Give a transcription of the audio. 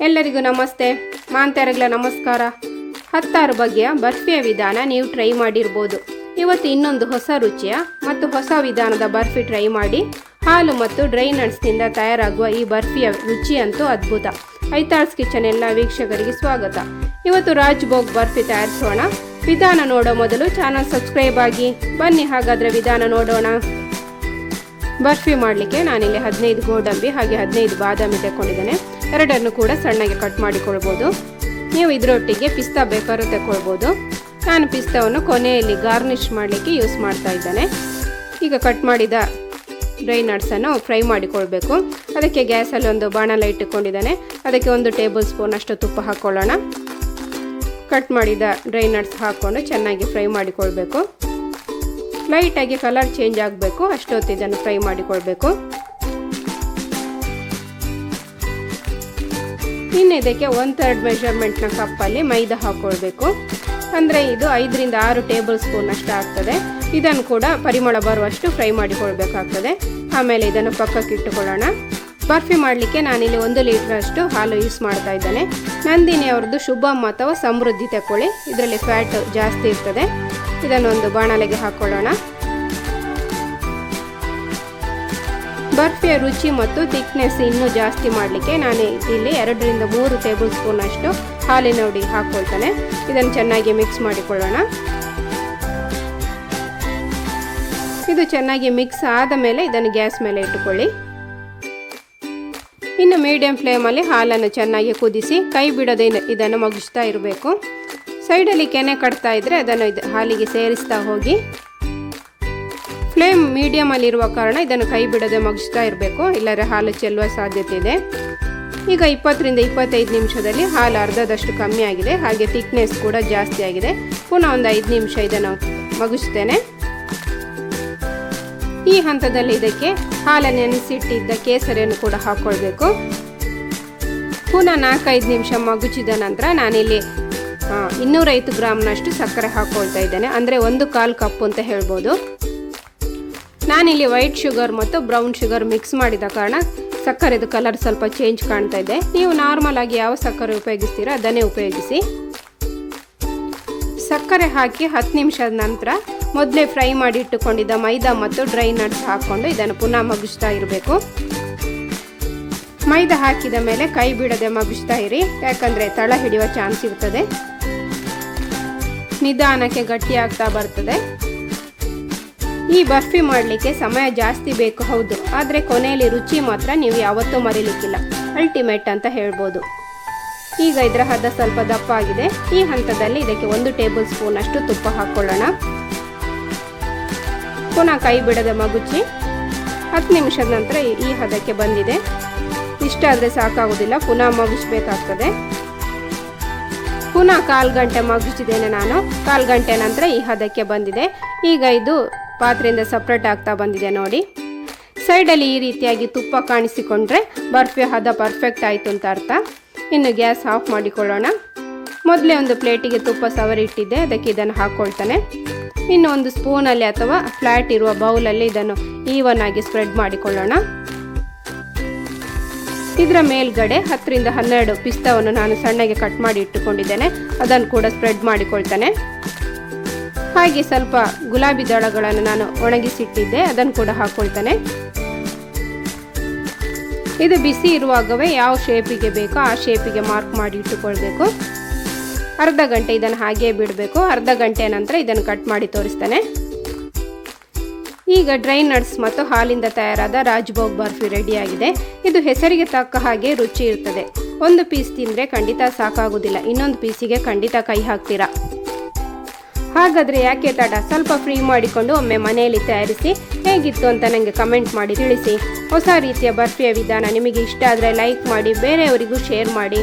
ಎಲ್ಲರಿಗೂ ನಮಸ್ತೆ, ಮಾಂತರಗಳ ನಮಸ್ಕಾರ. 16 ಬಗೆಯ ಬರ್ಫಿಯ ವಿಧಾನ ನೀವು ಟ್ರೈ ಮಾಡಿರ್ಬೋದು. ಇವತ್ತು ಇನ್ನೊಂದು ಹೊಸ ರುಚಿಯ ಮತ್ತು ಹೊಸ ವಿಧಾನದ ಬರ್ಫಿ ಟ್ರೈ ಮಾಡಿ. ಹಾಲು ಮತ್ತು ಡ್ರೈ ನಟ್ಸ್ನಿಂದ ತಯಾರಾಗುವ ಈ ಬರ್ಫಿಯ ರುಚಿ ಅಂತೂ ಅದ್ಭುತ. ಐತಾಳ್ಸ್ ಕಿಚನ್ ಎಲ್ಲ ವೀಕ್ಷಕರಿಗೆ ಸ್ವಾಗತ. ಇವತ್ತು ರಾಜ್ಭೋಗ್ ಬರ್ಫಿ ತಯಾರಿಸೋಣ. ವಿಧಾನ ನೋಡೋ ಮೊದಲು ಚಾನಲ್ ಸಬ್ಸ್ಕ್ರೈಬ್ ಆಗಿ. ಬನ್ನಿ ಹಾಗಾದರೆ ವಿಧಾನ ನೋಡೋಣ. ಬರ್ಫಿ ಮಾಡಲಿಕ್ಕೆ ನಾನಿಲ್ಲಿ 15 ಗೋಡಂಬಿ ಹಾಗೆ 15 ಬಾದಾಮಿ ತಗೊಂಡಿದ್ದೇನೆ. ಎರಡನ್ನು ಕೂಡ ಸಣ್ಣಗೆ ಕಟ್ ಮಾಡಿಕೊಳ್ಬೋದು. ನೀವು ಇದರೊಟ್ಟಿಗೆ ಪಿಸ್ತಾ ಬೇಕಾದ್ರೂ ತಗೊಳ್ಬೋದು. ನಾನು ಪಿಸ್ತಾವನ್ನು ಕೊನೆಯಲ್ಲಿ ಗಾರ್ನಿಷ್ ಮಾಡಲಿಕ್ಕೆ ಯೂಸ್ ಮಾಡ್ತಾ ಇದ್ದೇನೆ. ಈಗ ಕಟ್ ಮಾಡಿದ ಡ್ರೈ ನಟ್ಸನ್ನು ಫ್ರೈ ಮಾಡಿಕೊಳ್ಬೇಕು. ಅದಕ್ಕೆ ಗ್ಯಾಸಲ್ಲಿ ಒಂದು ಬಾಣಲೆ ಇಟ್ಟುಕೊಂಡಿದ್ದೇನೆ. ಅದಕ್ಕೆ 1 ಟೇಬಲ್ ಸ್ಪೂನ್ ಅಷ್ಟು ತುಪ್ಪ ಹಾಕ್ಕೊಳ್ಳೋಣ. ಕಟ್ ಮಾಡಿದ ಡ್ರೈ ನಟ್ಸ್ ಹಾಕ್ಕೊಂಡು ಚೆನ್ನಾಗಿ ಫ್ರೈ ಮಾಡಿಕೊಳ್ಬೇಕು. ಲೈಟಾಗಿ ಕಲರ್ ಚೇಂಜ್ ಆಗಬೇಕು, ಅಷ್ಟೊತ್ತು ಇದನ್ನು ಫ್ರೈ ಮಾಡಿಕೊಳ್ಬೇಕು. ಇನ್ನು ಇದಕ್ಕೆ 1/3 ಮೆಷರ್ಮೆಂಟ್ನ ಕಪ್ಪಲ್ಲಿ ಮೈದಾ ಹಾಕ್ಕೊಳ್ಬೇಕು. ಅಂದರೆ ಇದು 5 ರಿಂದ 6 ಟೇಬಲ್ ಸ್ಪೂನ್ ಅಷ್ಟು ಆಗ್ತದೆ. ಇದನ್ನು ಕೂಡ ಪರಿಮಳ ಬರುವಷ್ಟು ಫ್ರೈ ಮಾಡಿಕೊಳ್ಬೇಕಾಗ್ತದೆ. ಆಮೇಲೆ ಇದನ್ನು ಪಕ್ಕಕ್ಕೆ ಇಟ್ಟುಕೊಳ್ಳೋಣ. ಬರ್ಫಿ ಮಾಡಲಿಕ್ಕೆ ನಾನಿಲ್ಲಿ 1 ಲೀಟರ್ ಅಷ್ಟು ಹಾಲು ಯೂಸ್ ಮಾಡ್ತಾ ಇದ್ದೇನೆ. ನಂದಿನಿ ಅವ್ರದ್ದು ಶುಭಮ್ ಅಥವಾ ಸಮೃದ್ಧಿ ತಗೊಳ್ಳಿ, ಇದರಲ್ಲಿ ಫ್ಯಾಟ್ ಜಾಸ್ತಿ ಇರ್ತದೆ. ಇದನ್ನೊಂದು ಬಾಣಲೆಗೆ ಹಾಕೊಳ್ಳೋಣ. ಬರ್ಫಿಯ ರುಚಿ ಮತ್ತು ಥಿಕ್ನೆಸ್ ಇನ್ನೂ ಜಾಸ್ತಿ ಮಾಡಲಿಕ್ಕೆ ನಾನು ಇಲ್ಲಿ 2 ರಿಂದ 3 ಟೇಬಲ್ ಸ್ಪೂನ್ ಅಷ್ಟು ಹಾಲಿನ ಹುಡಿ ಹಾಕ್ಕೊಳ್ತೇನೆ. ಇದನ್ನು ಚೆನ್ನಾಗಿ ಮಿಕ್ಸ್ ಮಾಡಿಕೊಳ್ಳೋಣ. ಇದು ಚೆನ್ನಾಗಿ ಮಿಕ್ಸ್ ಆದ ಮೇಲೆ ಇದನ್ನು ಗ್ಯಾಸ್ ಮೇಲೆ ಇಟ್ಟುಕೊಳ್ಳಿ. ಇನ್ನು ಮೀಡಿಯಂ ಫ್ಲೇಮಲ್ಲಿ ಹಾಲನ್ನು ಚೆನ್ನಾಗಿ ಕುದಿಸಿ ಕೈ ಬಿಡದೆ ಇದನ್ನು ಮಗುಚ್ತಾ ಇರಬೇಕು. ಸೈಡಲ್ಲಿ ಕೆನೆ ಕಟ್ತಾ ಇದ್ದರೆ ಅದನ್ನು ಹಾಲಿಗೆ ಸೇರಿಸ್ತಾ ಹೋಗಿ. ಫ್ಲೇಮ್ ಮೀಡಿಯಮಲ್ಲಿ ಇರುವ ಕಾರಣ ಇದನ್ನು ಕೈ ಬಿಡದೆ ಮಗುಚ್ತಾ ಇರಬೇಕು, ಇಲ್ಲದ್ರೆ ಹಾಲು ಚೆಲ್ಲುವ ಸಾಧ್ಯತೆ ಇದೆ. ಈಗ 20 ರಿಂದ 25 ನಿಮಿಷದಲ್ಲಿ ಹಾಲು ಅರ್ಧದಷ್ಟು ಕಮ್ಮಿ ಆಗಿದೆ, ಹಾಗೆ ಥಿಕ್ನೆಸ್ ಕೂಡ ಜಾಸ್ತಿ ಆಗಿದೆ. ಪುನಃ ಒಂದು 5 ನಿಮಿಷ ಇದನ್ನು ಮಗುಚ್ತೇನೆ. ಈ ಹಂತದಲ್ಲಿ ಇದಕ್ಕೆ ಹಾಲನ್ನು ನೆನೆಸಿಟ್ಟಿದ್ದ ಕೇಸರಿಯನ್ನು ಕೂಡ ಹಾಕ್ಕೊಳ್ಬೇಕು. ಪುನಃ 4-5 ನಿಮಿಷ ಮಗುಚಿದ ನಂತರ ನಾನಿಲ್ಲಿ 250 ಗ್ರಾಮ್ನಷ್ಟು ಸಕ್ಕರೆ ಹಾಕ್ಕೊಳ್ತಾ ಇದ್ದೇನೆ. ಅಂದರೆ 1/4 ಕಪ್ ಅಂತ ಹೇಳ್ಬೋದು. ನಾನಿಲ್ಲಿ ವೈಟ್ ಶುಗರ್ ಮತ್ತು ಬ್ರೌನ್ ಶುಗರ್ ಮಿಕ್ಸ್ ಮಾಡಿದ ಕಾರಣ ಸಕ್ಕರೆದು ಕಲರ್ ಸ್ವಲ್ಪ ಚೇಂಜ್ ಕಾಣ್ತಾ ಇದೆ. ನೀವು ನಾರ್ಮಲ್ ಆಗಿ ಯಾವ ಸಕ್ಕರೆ ಉಪಯೋಗಿಸ್ತೀರೋ ಅದನ್ನೇ ಉಪಯೋಗಿಸಿ. ಸಕ್ಕರೆ ಹಾಕಿ 10 ನಿಮಿಷದ ನಂತರ ಮೊದಲೇ ಫ್ರೈ ಮಾಡಿ ಇಟ್ಟುಕೊಂಡಿದ್ದ ಮೈದಾ ಮತ್ತು ಡ್ರೈ ನಟ್ಸ್ ಹಾಕ್ಕೊಂಡು ಇದನ್ನು ಪುನಃ ಮಗುಚ್ತಾ ಇರಬೇಕು. ಮೈದಾ ಹಾಕಿದ ಮೇಲೆ ಕೈ ಬಿಡದೆ ಮಗುಚ್ತಾ ಇರಿ, ಯಾಕಂದರೆ ತಳ ಹಿಡಿಯುವ ಚಾನ್ಸ್ ಇರ್ತದೆ. ನಿಧಾನಕ್ಕೆ ಗಟ್ಟಿ ಆಗ್ತಾ ಬರ್ತದೆ. ಈ ಬರ್ಫಿ ಮಾಡಲಿಕ್ಕೆ ಸಮಯ ಜಾಸ್ತಿ ಬೇಕು, ಹೌದು, ಆದರೆ ಕೊನೆಯಲ್ಲಿ ರುಚಿ ಮಾತ್ರ ನೀವು ಯಾವತ್ತೂ ಮರೀಲಿಕ್ಕಿಲ್ಲ. ಅಲ್ಟಿಮೇಟ್ ಅಂತ ಹೇಳ್ಬೋದು. ಈಗ ಇದರ ಹದ ಸ್ವಲ್ಪ ದಪ್ಪ ಆಗಿದೆ. ಈ ಹಂತದಲ್ಲಿ ಇದಕ್ಕೆ 1 ಟೇಬಲ್ ಸ್ಪೂನ್ ಅಷ್ಟು ತುಪ್ಪ ಹಾಕ್ಕೊಳ್ಳೋಣ. ಪುನಃ ಕೈ ಬಿಡದೆ ಮಗುಚಿ 10 ನಿಮಿಷದ ನಂತರ ಈ ಹದಕ್ಕೆ ಬಂದಿದೆ. ಇಷ್ಟಾದರೆ ಸಾಕಾಗೋದಿಲ್ಲ, ಪುನಃ ಮಗುಚಬೇಕಾಗ್ತದೆ. ಪುನಃ 1/4 ಗಂಟೆ ಮಗುಚಿದ್ದೇನೆ ನಾನು. 1/4 ಗಂಟೆ ನಂತರ ಈ ಹದಕ್ಕೆ ಬಂದಿದೆ. ಈಗ ಇದು ಪಾತ್ರೆಯಿಂದ ಸಪ್ರೇಟ್ ಆಗ್ತಾ ಬಂದಿದೆ ನೋಡಿ. ಸೈಡಲ್ಲಿ ಈ ರೀತಿಯಾಗಿ ತುಪ್ಪ ಕಾಣಿಸಿಕೊಂಡ್ರೆ ಬರ್ಫಿ ಹದ ಪರ್ಫೆಕ್ಟ್ ಆಯಿತು ಅಂತ ಅರ್ಥ. ಇನ್ನು ಗ್ಯಾಸ್ ಆಫ್ ಮಾಡಿಕೊಳ್ಳೋಣ. ಮೊದಲೇ ಒಂದು ಪ್ಲೇಟಿಗೆ ತುಪ್ಪ ಸವರಿ ಇಟ್ಟಿದ್ದೆ, ಅದಕ್ಕೆ ಇದನ್ನು ಹಾಕ್ಕೊಳ್ತಾನೆ. ಇನ್ನು ಒಂದು ಸ್ಪೂನಲ್ಲಿ ಅಥವಾ ಫ್ಲ್ಯಾಟ್ ಇರುವ ಬೌಲಲ್ಲಿ ಇದನ್ನು ಈವನ್ ಆಗಿ ಸ್ಪ್ರೆಡ್ ಮಾಡಿಕೊಳ್ಳೋಣ. ಇದರ ಮೇಲ್ಗಡೆ 10 ರಿಂದ 12 ಪಿಸ್ತಾವನ್ನು ನಾನು ಸಣ್ಣಗೆ ಕಟ್ ಮಾಡಿ ಇಟ್ಟುಕೊಂಡಿದ್ದೇನೆ, ಅದನ್ನು ಕೂಡ ಸ್ಪ್ರೆಡ್ ಮಾಡಿಕೊಳ್ತಾನೆ. ಹಾಗೆ ಸ್ವಲ್ಪ ಗುಲಾಬಿ ದಳಗಳನ್ನು ನಾನು ಒಣಗಿಸಿಟ್ಟಿದ್ದೆ, ಅದನ್ನು ಕೂಡ ಹಾಕ್ಕೊಳ್ತಾನೆ. ಇದು ಬಿಸಿ ಇರುವಾಗವೇ ಯಾವ ಶೇಪಿಗೆ ಬೇಕೋ ಆ ಶೇಪಿಗೆ ಮಾರ್ಕ್ ಮಾಡಿ ಇಟ್ಟುಕೊಳ್ಬೇಕು. ಅರ್ಧ ಗಂಟೆ ಇದನ್ನು ಹಾಗೇ ಬಿಡಬೇಕು. ಅರ್ಧ ಗಂಟೆ ನಂತರ ಇದನ್ನು ಕಟ್ ಮಾಡಿ ತೋರಿಸ್ತಾನೆ. ಈಗ ಡ್ರೈ ನಟ್ಸ್ ಮತ್ತು ಹಾಲಿಂದ ತಯಾರಾದ ರಾಜ್ಭೋಗ್ ಬರ್ಫಿ ರೆಡಿಯಾಗಿದೆ. ಇದು ಹೆಸರಿಗೆ ತಕ್ಕ ಹಾಗೆ ರುಚಿ ಇರ್ತದೆ. 1 ಪೀಸ್ ತಿಂದರೆ ಖಂಡಿತ ಸಾಕಾಗೋದಿಲ್ಲ, ಇನ್ನೊಂದು ಪೀಸಿಗೆ ಖಂಡಿತ ಕೈ ಹಾಕ್ತೀರಾ. ಹಾಗಾದರೆ ಯಾಕೆ ತಡ, ಸ್ವಲ್ಪ ಫ್ರೀ ಮಾಡಿಕೊಂಡು ಒಮ್ಮೆ ಮನೆಯಲ್ಲಿ ತಯಾರಿಸಿ ಹೇಗಿತ್ತು ಅಂತ ನನಗೆ ಕಮೆಂಟ್ ಮಾಡಿ ತಿಳಿಸಿ. ಹೊಸ ರೀತಿಯ ಬರ್ಫಿಯ ವಿಧಾನ ನಿಮಗೆ ಇಷ್ಟ ಆದರೆ ಲೈಕ್ ಮಾಡಿ, ಬೇರೆಯವರಿಗೂ ಶೇರ್ ಮಾಡಿ.